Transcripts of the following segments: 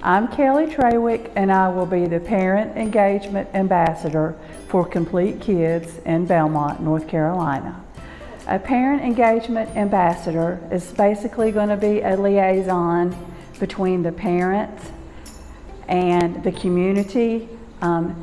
I'm Kelli Trawick, and I will be the Parent Engagement Ambassador for Compleat Kidz in Belmont, North Carolina. A Parent Engagement Ambassador is basically going to be a liaison between the parents and the community,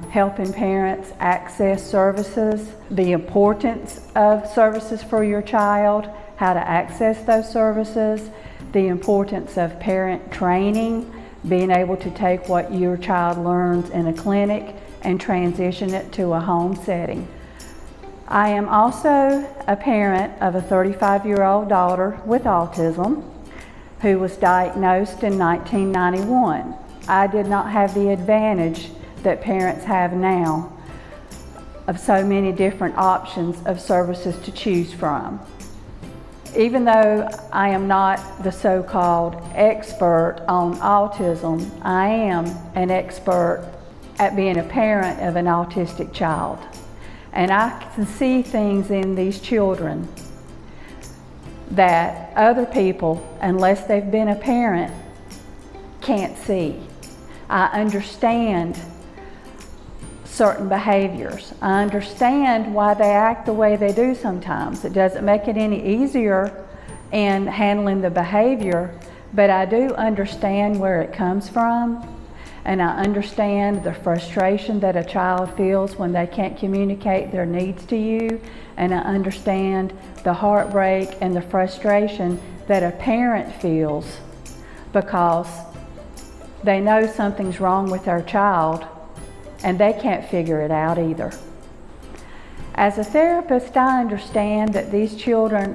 helping parents access services, the importance of services for your child, how to access those services, the importance of parent training, being able to take what your child learns in a clinic and transition it to a home setting. I am also a parent of a 35-year-old daughter with autism who was diagnosed in 1991. I did not have the advantage that parents have now of so many different options of services to choose from. Even though I am not the so-called expert on autism, I am an expert at being a parent of an autistic child. And I can see things in these children that other people, unless they've been a parent, can't see. I understand certain behaviors. I understand why they act the way they do sometimes. It doesn't make it any easier in handling the behavior, but I do understand where it comes from, and I understand the frustration that a child feels when they can't communicate their needs to you, and I understand the heartbreak and the frustration that a parent feels because they know something's wrong with their child and they can't figure it out either. As a therapist, I understand that these children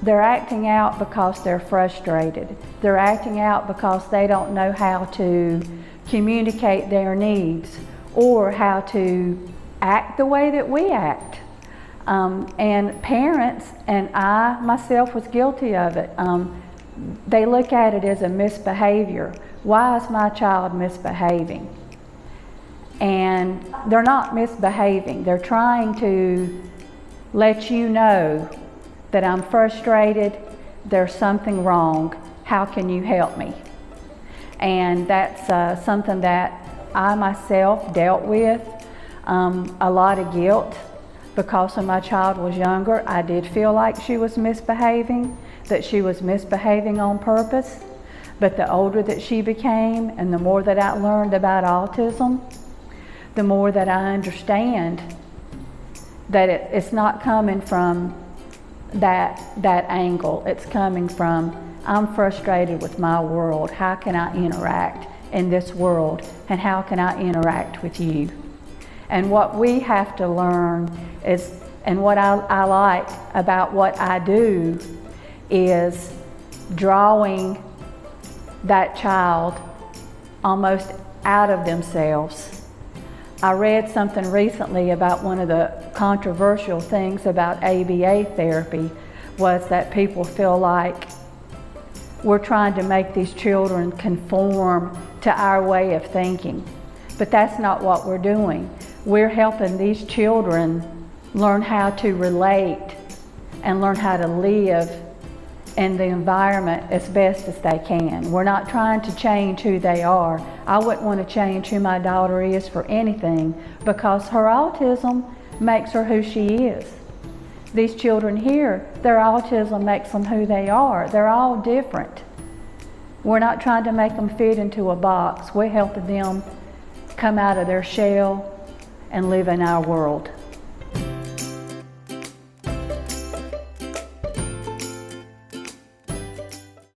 they're acting out because they're frustrated. They're acting out because they don't know how to communicate their needs or how to act the way that we act. And parents, and I myself was guilty of it, they look at it as a misbehavior. Why is my child misbehaving? And they're not misbehaving. They're trying to let you know that I'm frustrated, there's something wrong, how can you help me? And that's something that I myself dealt with, a lot of guilt. Because when my child was younger, I did feel like she was misbehaving, that she was misbehaving on purpose. But the older that she became and the more that I learned about autism, the more that I understand that it's not coming from that angle. It's coming from, I'm frustrated with my world. How can I interact in this world? And how can I interact with you? And what we have to learn is, and what I like about what I do, is drawing that child almost out of themselves. I read something recently about one of the controversial things about ABA therapy was that people feel like we're trying to make these children conform to our way of thinking. But that's not what we're doing. We're helping these children learn how to relate and learn how to live in the environment as best as they can. We're not trying to change who they are. I wouldn't want to change who my daughter is for anything, because her autism makes her who she is. These children here, their autism makes them who they are. They're all different. We're not trying to make them fit into a box. We're helping them come out of their shell and live in our world.